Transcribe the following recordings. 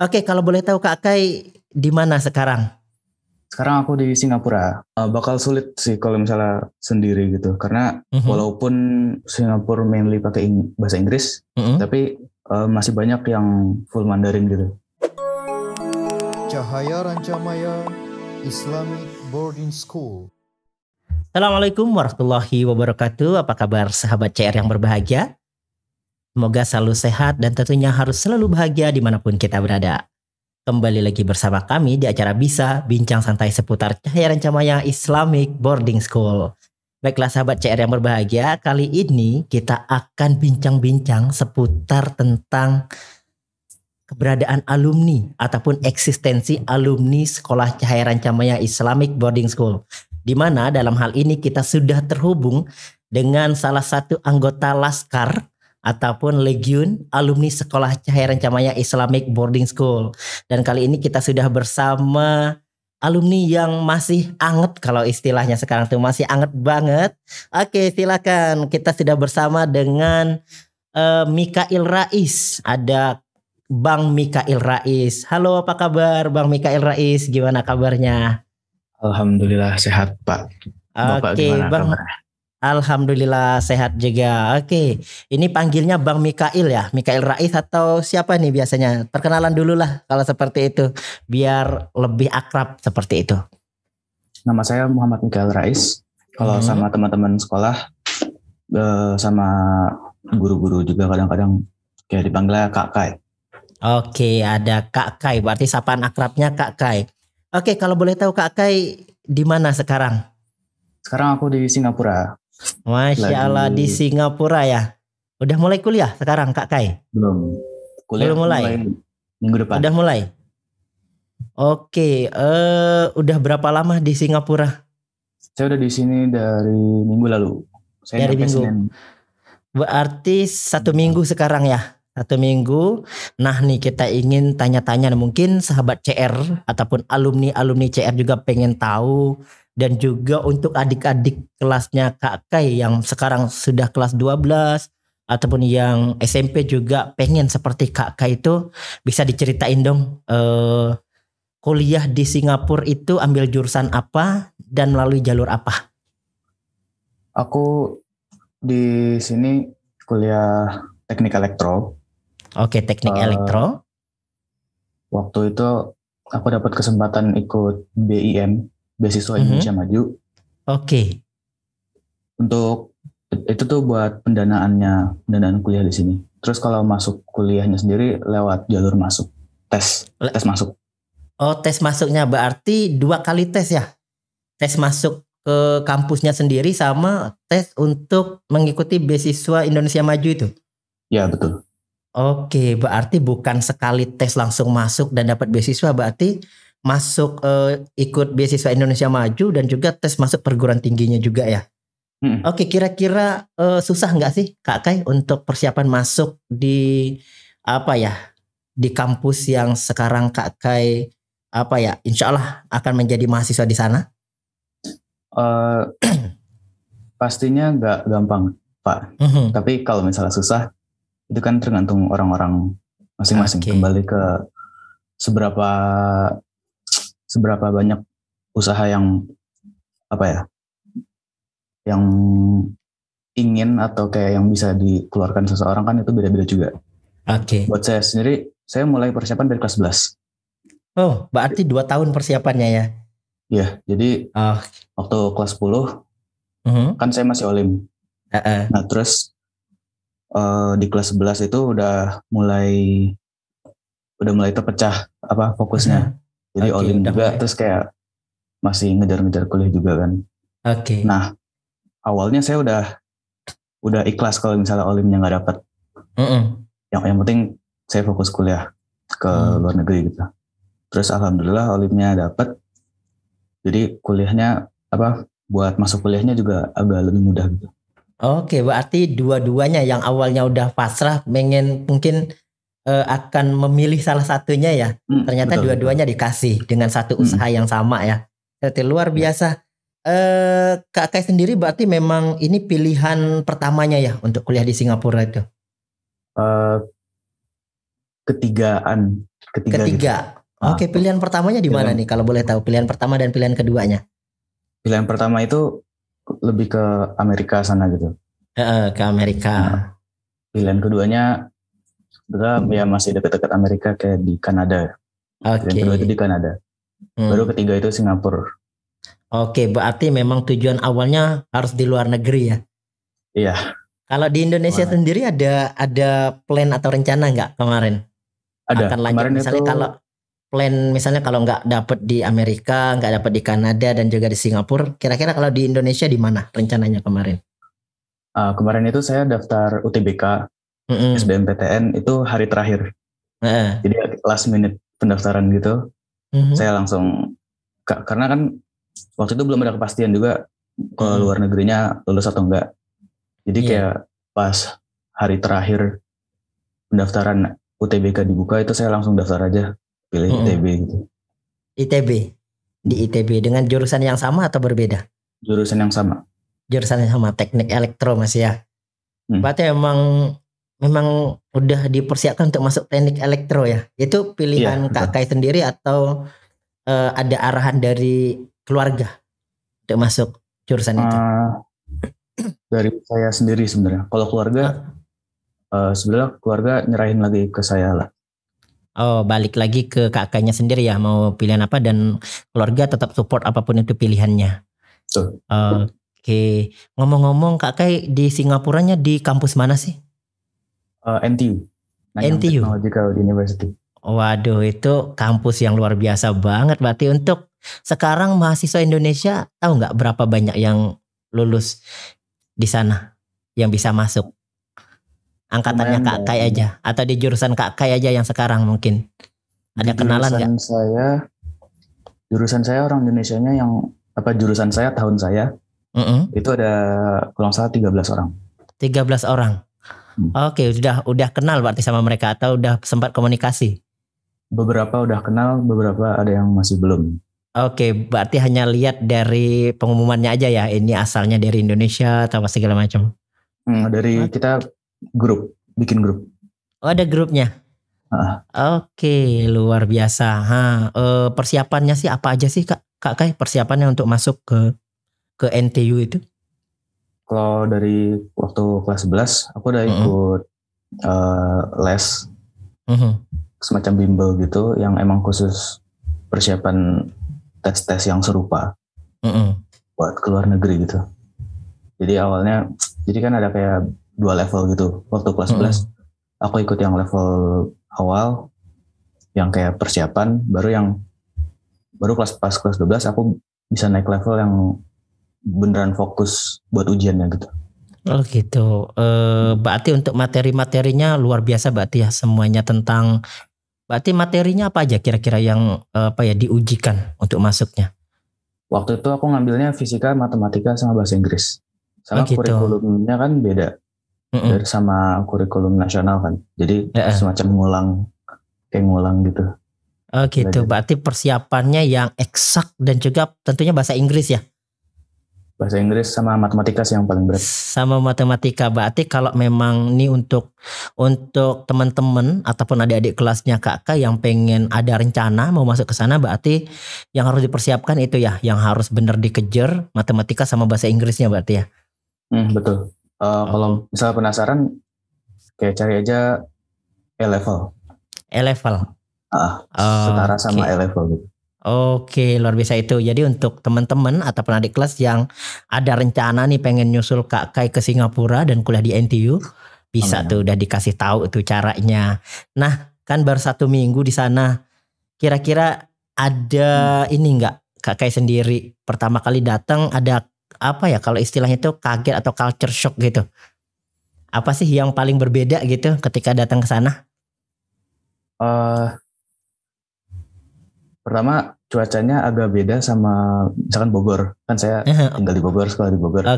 Oke, kalau boleh tahu Kak Kai di mana sekarang? Sekarang aku di Singapura. Bakal sulit sih kalau misalnya sendiri gitu. Karena Mhm, walaupun Singapura mainly pakai bahasa Inggris, mhm. tapi masih banyak yang full Mandarin gitu. Cahaya Rancamaya Islamic Boarding School. Assalamualaikum warahmatullahi wabarakatuh. Apa kabar sahabat CR yang berbahagia? Semoga selalu sehat dan tentunya harus selalu bahagia dimanapun kita berada. Kembali lagi bersama kami di acara Bisa Bincang Santai seputar Cahaya Rancamaya Islamic Boarding School. Baiklah sahabat CR yang berbahagia, kali ini kita akan bincang-bincang seputar tentang keberadaan alumni ataupun eksistensi alumni Sekolah Cahaya Rancamaya Islamic Boarding School. Di mana dalam hal ini kita sudah terhubung dengan salah satu anggota Laskar ataupun Legiun alumni Sekolah Cahaya Rancamaya Islamic Boarding School. Dan kali ini kita sudah bersama alumni yang masih anget, kalau istilahnya sekarang tuh masih anget banget. Oke, silakan. Kita sudah bersama dengan Mikail Rais. Ada Bang Mikail Rais. Halo, apa kabar Bang Mikail Rais? Gimana kabarnya? Alhamdulillah sehat Pak. Bapak Oke, gimana Bang. kabarnya? Alhamdulillah sehat juga. Oke, ini panggilnya Bang Mikail ya, Mikail Rais atau siapa nih biasanya? Perkenalan dulu lah kalau seperti itu, biar lebih akrab seperti itu. Nama saya Muhammad Mikael Rais. Kalau Mhm. sama teman-teman sekolah, sama guru-guru juga kadang-kadang kayak dipanggilnya Kak Kai. Oke, ada Kak Kai, berarti sapaan akrabnya Kak Kai. Oke, kalau boleh tahu Kak Kai di mana sekarang? Sekarang aku di Singapura. Masya Allah, di Lagi Singapura ya. Udah mulai kuliah sekarang Kak Kai? belum kuliah, Belum mulai mulai? minggu depan. Udah mulai? Oke, udah berapa lama di Singapura? Saya udah di sini dari minggu lalu. Saya Dari nyampe minggu. Senin. Berarti 1 minggu sekarang ya? 1 minggu. Nah nih kita ingin tanya-tanya, mungkin sahabat CR ataupun alumni-alumni CR juga pengen tahu. Dan juga untuk adik-adik kelasnya Kak Kai yang sekarang sudah kelas 12 ataupun yang SMP juga pengen seperti Kak Kai itu, bisa diceritain dong kuliah di Singapura itu ambil jurusan apa dan melalui jalur apa? Aku di sini kuliah teknik elektro. Oke, teknik Eh, elektro. Waktu itu aku dapat kesempatan ikut BIM, Beasiswa Mhm. Indonesia Maju. Oke. Untuk itu tuh buat pendanaan kuliah di sini. Terus kalau masuk kuliahnya sendiri lewat jalur masuk, tes masuk. Oh, tes masuknya berarti 2 kali tes ya? Tes masuk ke kampusnya sendiri sama tes untuk mengikuti beasiswa Indonesia Maju itu? Ya betul. Oke, berarti bukan sekali tes langsung masuk dan dapat beasiswa, berarti masuk ikut beasiswa Indonesia Maju dan juga tes masuk perguruan tingginya juga ya? Hmm. Oke, kira-kira susah nggak sih Kak Kai untuk persiapan masuk di apa ya, di kampus yang sekarang Kak Kai apa ya, insya Allah akan menjadi mahasiswa di sana? Eh, Pastinya nggak gampang, Pak. Mhm. Tapi kalau misalnya susah, itu kan tergantung orang-orang masing-masing. Oke. Kembali ke seberapa seberapa banyak usaha yang apa ya, yang ingin atau kayak yang bisa dikeluarkan seseorang, kan itu beda-beda juga. Oke. Buat saya sendiri, saya mulai persiapan dari kelas 11. Oh, berarti 2 tahun persiapannya ya? Ya, jadi Oh. waktu kelas 10 Mhm. kan saya masih olim. Heeh. Nah, terus di kelas 11 itu udah mulai terpecah apa fokusnya. Jadi Oke, olim udah juga, mulai. terus kayak masih ngejar-ngejar kuliah juga kan. Oke. Nah, awalnya saya udah ikhlas kalau misalnya olimnya nggak dapet. Mhm. Yang penting saya fokus kuliah ke luar negeri gitu. Terus alhamdulillah olimnya dapet. Jadi kuliahnya buat masuk kuliahnya juga agak lebih mudah gitu. Oke, berarti dua-duanya yang awalnya udah pasrah pengen mungkin akan memilih salah satunya ya. Ternyata Betul, dua-duanya dikasih dengan satu usaha yang sama ya. Berarti luar Ya. biasa. Kak Kai sendiri berarti memang ini pilihan pertamanya ya untuk kuliah di Singapura itu? Eh, ketiga gitu. Ketiga. Oke, pilihan pertamanya di mana nih kalau boleh tahu? Pilihan pertama dan pilihan keduanya? Pilihan pertama itu lebih ke Amerika sana gitu. Ke Amerika. Pilihan keduanya ya masih dekat-dekat Amerika kayak di Kanada. Pilihan kedua itu di Kanada. Baru ketiga itu Singapura. Oke, berarti memang tujuan awalnya harus di luar negeri ya? Iya. Kalau di Indonesia sendiri ada plan atau rencana nggak kemarin? Ada. Akan lanjut Kemarin misalnya itu, kalau plan misalnya kalau nggak dapet di Amerika, nggak dapet di Kanada dan juga di Singapura, kira-kira kalau di Indonesia di mana rencananya kemarin? kemarin itu saya daftar UTBK, SBMPTN itu hari terakhir. Jadi last minute pendaftaran gitu. Saya langsung, karena kan waktu itu belum ada kepastian juga ke luar negerinya lulus atau enggak. Jadi kayak pas hari terakhir pendaftaran UTBK dibuka itu saya langsung daftar aja, pilih ITB gitu. ITB? Di ITB dengan jurusan yang sama atau berbeda? Jurusan yang sama. Jurusan yang sama, teknik elektro Mas ya. Berarti memang udah dipersiapkan untuk masuk teknik elektro ya? Itu pilihan Kak Kai sendiri atau ada arahan dari keluarga untuk masuk jurusan itu? Dari saya sendiri sebenarnya. Kalau keluarga, sebenarnya keluarga nyerahin lagi ke saya lah. Oh, balik lagi ke kakaknya sendiri ya, mau pilihan apa dan keluarga tetap support apapun itu pilihannya. Oke, ngomong-ngomong Kak Kai di Singapuranya di kampus mana sih? NTU, Nanyang NTU Technological University. Waduh, itu kampus yang luar biasa banget. Berarti untuk sekarang mahasiswa Indonesia tahu nggak berapa banyak yang lulus di sana yang bisa masuk? Angkatannya Kak Kai aja atau di jurusan Kak Kai aja yang sekarang mungkin ada kenalan nggak? Jurusan saya orang Indonesianya jurusan saya tahun saya itu ada kalau nggak salah 13 orang. 13 orang. Oke, udah kenal berarti sama mereka atau udah sempat komunikasi? Beberapa udah kenal, beberapa ada yang masih belum. Oke, berarti hanya lihat dari pengumumannya aja ya, ini asalnya dari Indonesia atau apa segala macam. Kita bikin grup. Oh, ada grupnya. Oke, luar biasa. Persiapannya sih apa aja sih Kak Kai? Persiapannya untuk masuk ke NTU itu? Kalau dari waktu kelas 11 aku udah ikut les semacam bimbel gitu yang emang khusus persiapan tes yang serupa buat ke luar negeri gitu. Jadi awalnya kan ada kayak 2 level gitu. Waktu kelas 11 aku ikut yang level awal yang kayak persiapan, baru pas kelas 12 aku bisa naik level yang beneran fokus buat ujiannya gitu. Oh gitu. Berarti untuk materi-materinya luar biasa berarti ya, semuanya tentang, berarti materinya apa aja kira-kira yang diujikan untuk masuknya? Waktu itu aku ngambilnya fisika, matematika sama bahasa Inggris. Sama kurikulumnya kan beda dari sama kurikulum nasional kan. Jadi semacam ngulang gitu. Oh gitu. Berarti persiapannya yang eksak dan juga tentunya bahasa Inggris ya? Bahasa Inggris sama matematika sih yang paling berat. Sama matematika. Berarti kalau memang ini untuk teman-teman ataupun adik-adik kelasnya Kakak yang pengen ada rencana mau masuk ke sana, berarti yang harus dipersiapkan itu ya, yang harus benar dikejar matematika sama bahasa Inggrisnya berarti ya. Betul. Kalau misalnya penasaran, kayak cari aja E-level. E-level. Setara sama E-level gitu. Oke, luar biasa itu. Jadi untuk teman-teman ataupun adik kelas yang ada rencana nih pengen nyusul Kak Kai ke Singapura dan kuliah di NTU, bisa tuh udah dikasih tahu tuh caranya. Nah, kan baru 1 minggu di sana. Kira-kira ada ini enggak Kak Kai sendiri pertama kali datang ada apa ya kalau istilahnya itu kaget atau culture shock gitu? Apa sih yang paling berbeda gitu ketika datang ke sana? Pertama cuacanya agak beda sama misalkan Bogor. Kan saya tinggal di Bogor, sekolah di Bogor.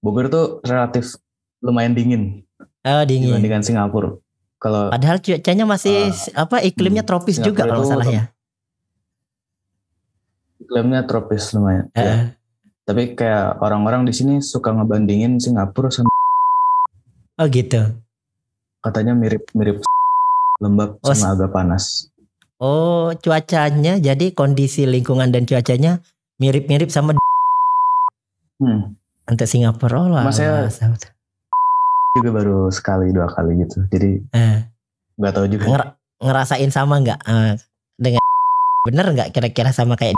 Bogor tuh relatif lumayan dingin. Dingin. Dibandingkan Singapura. Padahal cuacanya masih iklimnya tropis juga kalau salah ya. Iklimnya tropis lumayan. Ya. Tapi kayak orang-orang di sini suka ngebandingin Singapura sama. Oh gitu. Katanya mirip lembab Oh, sama agak panas. oh, cuacanya jadi kondisi lingkungan dan cuacanya mirip-mirip sama Hmm. untuk Singapura. Oh Cuma saya lah, sahabat. juga baru sekali 2 kali gitu. Jadi nggak tahu juga. Ngerasain sama nggak dengan bener nggak kira-kira sama kayak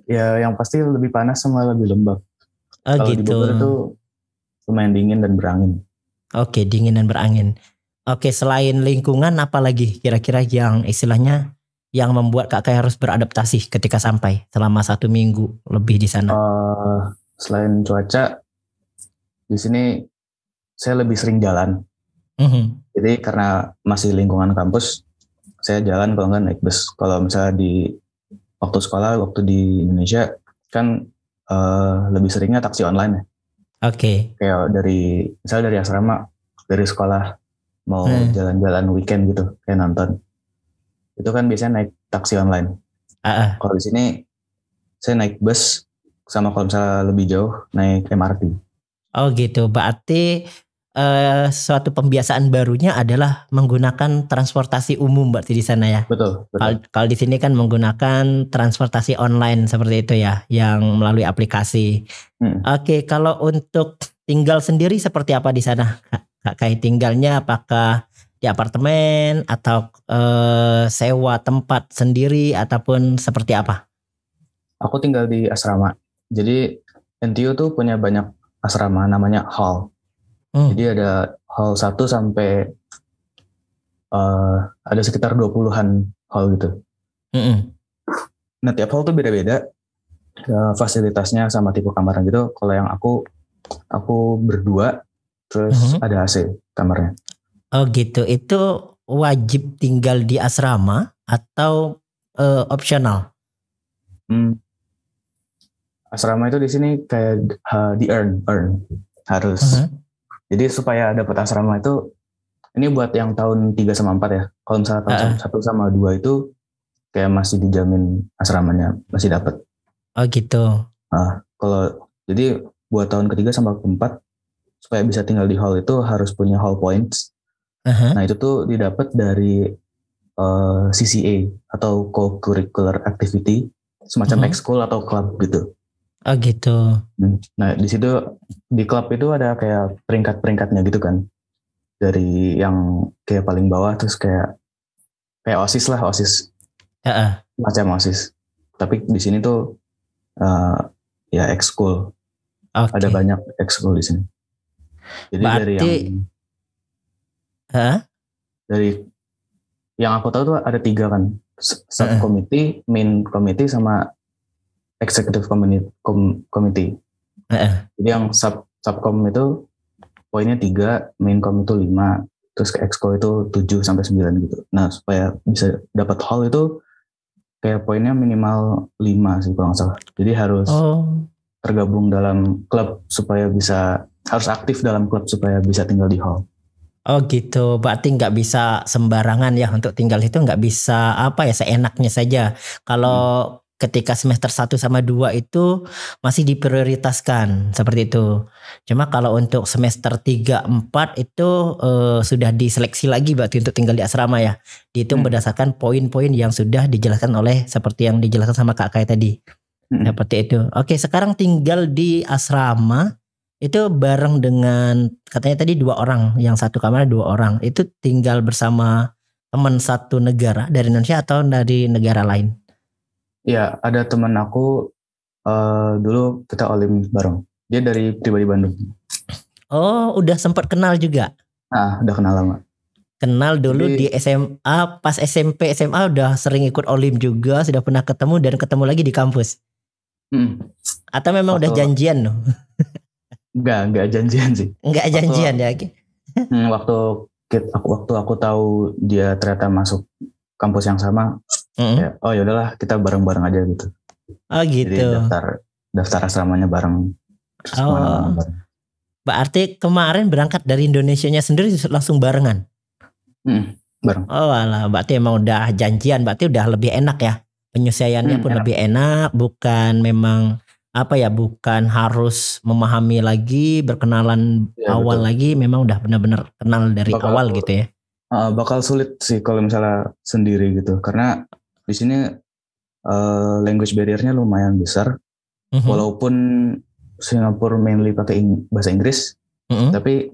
Ya yang pasti lebih panas sama lebih lembab. Kalau di gitu. Bogor itu lumayan dingin dan berangin. Oke, dingin dan berangin. Oke, selain lingkungan apa lagi kira-kira yang istilahnya yang membuat Kak Kai harus beradaptasi ketika sampai selama 1 minggu lebih di sana? Selain cuaca, di sini saya lebih sering jalan. Jadi karena masih lingkungan kampus, saya jalan kalau nggak naik bus. Kalau misalnya di waktu sekolah, waktu di Indonesia kan lebih seringnya taksi online ya. Oke. Kayak misalnya dari asrama, dari sekolah mau jalan-jalan weekend gitu, kayak nonton. Itu kan biasanya naik taksi online. Kalau di sini saya naik bus, sama kalau misalnya lebih jauh naik MRT. Oh gitu, berarti suatu pembiasaan barunya adalah menggunakan transportasi umum berarti di sana ya. Betul. Kalau di sini kan menggunakan transportasi online seperti itu ya, yang melalui aplikasi. Oke, kalau untuk tinggal sendiri seperti apa di sana? Kak Kai tinggalnya apakah di apartemen atau sewa tempat sendiri ataupun seperti apa? Aku tinggal di asrama. Jadi NTU tuh punya banyak asrama namanya hall. Jadi ada hall 1 sampai ada sekitar 20-an hall gitu. Nah tiap hall tuh beda-beda fasilitasnya sama tipe kamarnya gitu. Kalau yang aku berdua, terus ada AC kamarnya. Oh gitu, itu wajib tinggal di asrama atau opsional? Asrama itu di sini kayak di earn harus. Jadi supaya dapat asrama itu, ini buat yang tahun 3 sama 4 ya. Kalau misalnya tahun 1 sama 2 itu kayak masih dijamin asramanya, masih dapat. Oh gitu. Jadi buat tahun ketiga sama keempat, supaya bisa tinggal di hall itu harus punya hall points. Nah itu tuh didapat dari CCA atau co-curricular activity, semacam ekskul atau klub gitu. Oh gitu. Nah di situ di klub itu ada kayak peringkat-peringkatnya gitu kan, dari yang kayak paling bawah terus kayak OSIS lah, macam OSIS. Tapi di sini tuh ya ekskul. Ada banyak ekskul di sini. Jadi dari yang aku tahu tuh ada 3 kan, subcommittee, main committee sama executive committee. Jadi yang subcom itu poinnya 3, main com itu 5, terus ke exco itu 7 sampai 9 gitu. Nah supaya bisa dapat hall itu kayak poinnya minimal 5 sih kalau nggak salah. Jadi harus tergabung dalam klub harus aktif dalam klub supaya bisa tinggal di hall. Oh gitu, berarti nggak bisa sembarangan ya untuk tinggal itu, nggak bisa seenaknya saja. Kalau ketika semester 1 sama 2 itu masih diprioritaskan seperti itu. Cuma kalau untuk semester 3, 4 itu sudah diseleksi lagi berarti untuk tinggal di asrama ya. Dihitung berdasarkan poin-poin yang sudah dijelaskan seperti yang dijelaskan sama Kak Kai tadi. Seperti itu. Oke, sekarang tinggal di asrama itu bareng dengan katanya tadi 2 orang, yang satu kamar 2 orang. Itu tinggal bersama teman satu negara dari Indonesia atau dari negara lain? Ya, ada teman aku dulu kita olim bareng. Dia dari Pribadi Bandung. Oh, udah sempat kenal juga? Udah kenal lama. Kenal dulu di SMA, pas SMP, SMA udah sering ikut olim juga, sudah pernah ketemu dan ketemu lagi di kampus. Atau memang udah janjian loh? Enggak janjian sih. Enggak janjian ya? Waktu aku tahu dia ternyata masuk kampus yang sama, ya, oh yaudahlah kita bareng-bareng aja gitu. Oh gitu. Jadi daftar asramanya bareng. Bareng. Berarti kemarin berangkat dari Indonesianya sendiri langsung barengan? Bareng. Oh alah, berarti emang udah janjian, berarti udah lebih enak ya. Penyesuaiannya pun lebih enak, bukan memang bukan harus memahami lagi, berkenalan awal lagi, memang udah benar-benar kenal dari awal gitu ya. bakal sulit sih kalau misalnya sendiri gitu, karena di sini language barrier-nya lumayan besar. Walaupun Singapura mainly pakai bahasa Inggris, tapi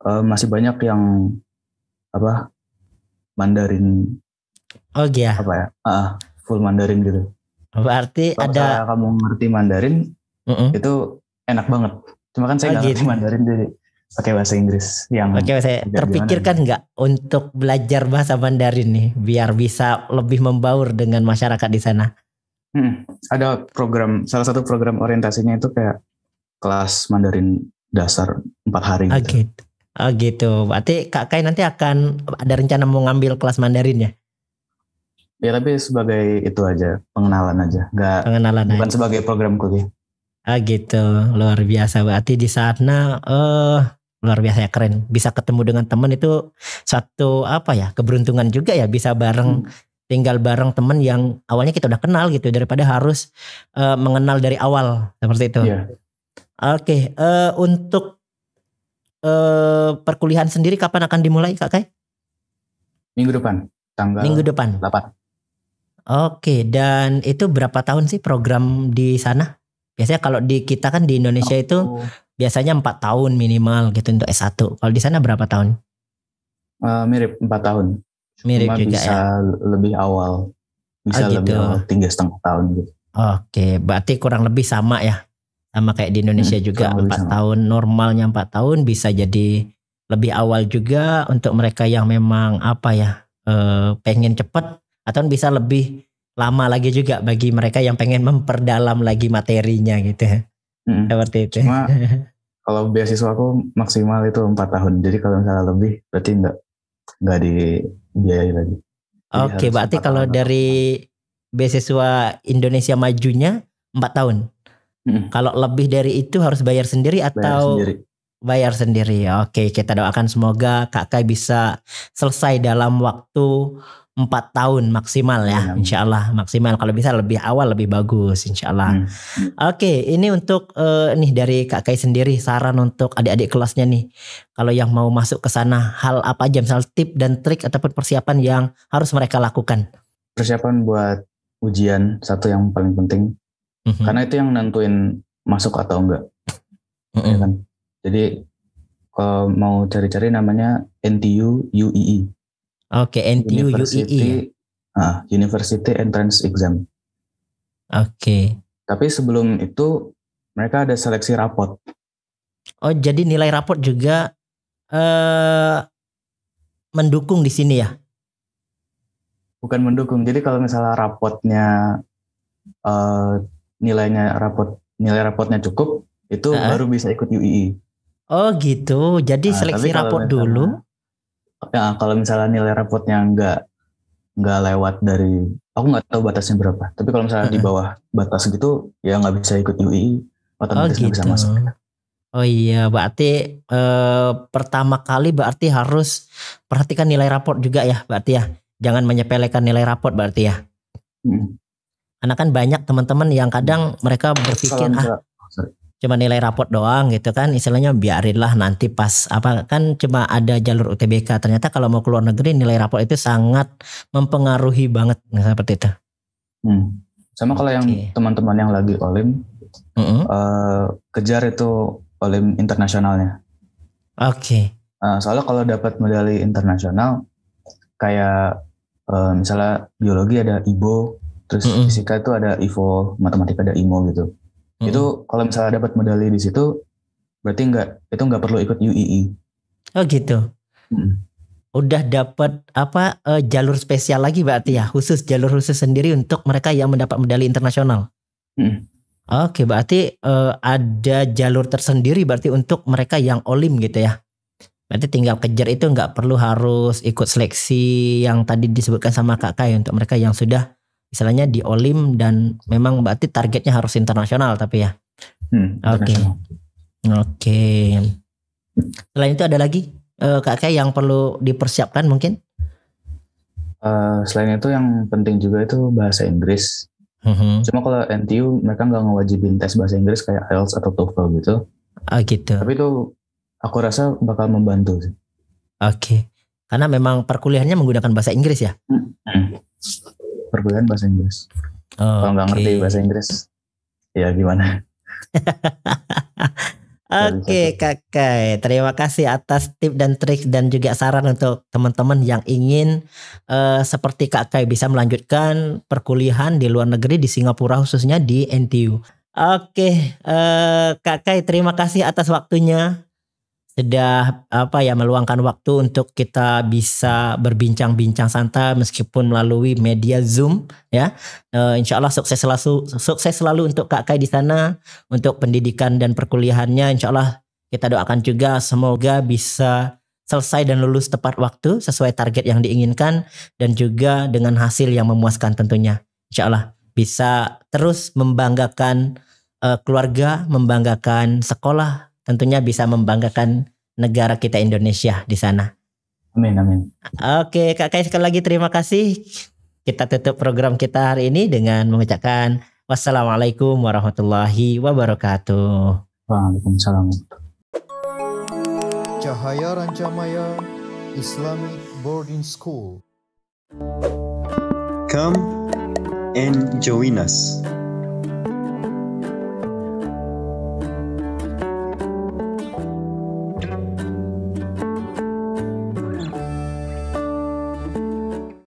masih banyak yang Mandarin. Oh iya. Full Mandarin gitu. Berarti kalau ada kamu ngerti Mandarin, itu enak banget. Cuma kan saya nggak ngerti Mandarin, jadi pakai bahasa Inggris yang. Oke, saya terpikirkan nggak untuk belajar bahasa Mandarin nih biar bisa lebih membaur dengan masyarakat di sana? Ada salah satu program orientasinya itu kayak kelas Mandarin dasar 4 hari gitu. Oh gitu. Berarti Kak Kai nanti akan ada rencana mau ngambil kelas Mandarin ya? Ya tapi sebagai itu aja, pengenalan aja, bukan sebagai program kuliah. Gitu, luar biasa. Berarti di sana luar biasa ya, keren. Bisa ketemu dengan teman itu satu keberuntungan juga ya, bisa bareng tinggal bareng teman yang awalnya kita udah kenal gitu, daripada harus mengenal dari awal seperti itu. Yeah. Oke, untuk perkuliahan sendiri kapan akan dimulai Kak Kai? Minggu depan, tanggal Minggu depan. 8. Oke, dan itu berapa tahun sih program di sana? Biasanya kalau di kita kan di Indonesia itu biasanya 4 tahun minimal gitu untuk S1. Kalau di sana berapa tahun? Mirip 4 tahun. Mirip cuma juga bisa ya. Lebih awal. Bisa gitu. lebih awal 3,5 tahun gitu. Oke, berarti kurang lebih sama ya. Sama kayak di Indonesia juga 4 tahun, normalnya 4 tahun, bisa jadi lebih awal juga untuk mereka yang memang pengen cepet, atau bisa lebih lama lagi juga bagi mereka yang pengen memperdalam lagi materinya gitu. Seperti itu. Cuma kalau beasiswa aku maksimal itu 4 tahun. Jadi kalau misalnya lebih berarti enggak dibiayai lagi. Oke, berarti kalau dari beasiswa Indonesia Majunya 4 tahun. Kalau lebih dari itu harus bayar sendiri atau bayar sendiri. Oke, kita doakan semoga Kak Kai bisa selesai dalam waktu 4 tahun maksimal ya, insya Allah maksimal. Kalau bisa lebih awal lebih bagus, insya Allah. Oke, ini untuk nih dari Kak Kai sendiri, saran untuk adik-adik kelasnya nih, kalau yang mau masuk ke sana, hal apa aja misal tip dan trik ataupun persiapan yang harus mereka lakukan? Persiapan buat ujian satu yang paling penting, karena itu yang nentuin masuk atau enggak, ya kan? Jadi kalau mau cari-cari namanya NTU UEE. Oke, NTU UEE. University Entrance Exam. Oke. Tapi sebelum itu mereka ada seleksi raport. Oh, jadi nilai raport juga mendukung di sini ya? Bukan mendukung. Jadi kalau misalnya raportnya nilai rapotnya cukup, itu baru bisa ikut UEE. Oh gitu. Jadi seleksi raport dulu. Ya, kalau misalnya nilai rapotnya nggak lewat dari, aku nggak tahu batasnya berapa. Tapi kalau misalnya di bawah batas gitu, ya nggak bisa ikut UEE, otomatis nggak bisa masuk. Oh iya, berarti pertama kali berarti harus perhatikan nilai raport juga ya, berarti ya. Jangan menyepelekan nilai raport berarti ya. Karena kan banyak teman-teman yang kadang mereka berpikir cuma nilai raport doang gitu kan, istilahnya biarinlah nanti pas kan cuma ada jalur UTBK. Ternyata kalau mau keluar negeri nilai raport itu sangat mempengaruhi banget seperti itu. Sama kalau yang teman-teman yang lagi Olim, kejar itu Olim internasionalnya. Oke. Soalnya kalau dapat medali internasional kayak misalnya biologi ada IBO, terus fisika itu ada IVO, matematika ada IMO gitu. Itu kalau misalnya dapat medali di situ berarti nggak perlu ikut UEE. Oh gitu. Udah dapat jalur spesial lagi berarti ya, jalur khusus sendiri untuk mereka yang mendapat medali internasional. Oke, berarti ada jalur tersendiri berarti untuk mereka yang Olim gitu ya. Berarti tinggal kejar itu, nggak perlu harus ikut seleksi yang tadi disebutkan sama Kak Kai untuk mereka yang sudah misalnya di Olim dan memang berarti targetnya harus internasional tapi ya. Oke. Selain itu ada lagi Kak Kai yang perlu dipersiapkan mungkin? Selain itu yang penting juga itu bahasa Inggris. Cuma kalau NTU mereka nggak ngewajibin tes bahasa Inggris kayak IELTS atau TOEFL gitu. Gitu. Tapi itu aku rasa bakal membantu sih. Oke. Karena memang perkuliahannya menggunakan bahasa Inggris ya? Perkuliahan bahasa Inggris. Kalau nggak ngerti bahasa Inggris, ya gimana? Oke Kakak, terima kasih atas tip dan trik dan juga saran untuk teman-teman yang ingin seperti Kakak bisa melanjutkan perkuliahan di luar negeri di Singapura khususnya di NTU. Oke, Kakak terima kasih atas waktunya. Sudah meluangkan waktu untuk kita bisa berbincang-bincang santai meskipun melalui media Zoom ya. Insya Allah sukses selalu untuk Kak Kai di sana untuk pendidikan dan perkuliahannya. Insya Allah kita doakan juga semoga bisa selesai dan lulus tepat waktu sesuai target yang diinginkan dan juga dengan hasil yang memuaskan tentunya. Insya Allah bisa terus membanggakan keluarga, membanggakan sekolah, tentunya bisa membanggakan negara kita Indonesia di sana. Amin, amin. Oke, Kak Kai sekali lagi terima kasih. Kita tutup program kita hari ini dengan mengucapkan wassalamualaikum warahmatullahi wabarakatuh. Waalaikumsalam. Cahaya Rancamaya Islamic Boarding School. Come and join us.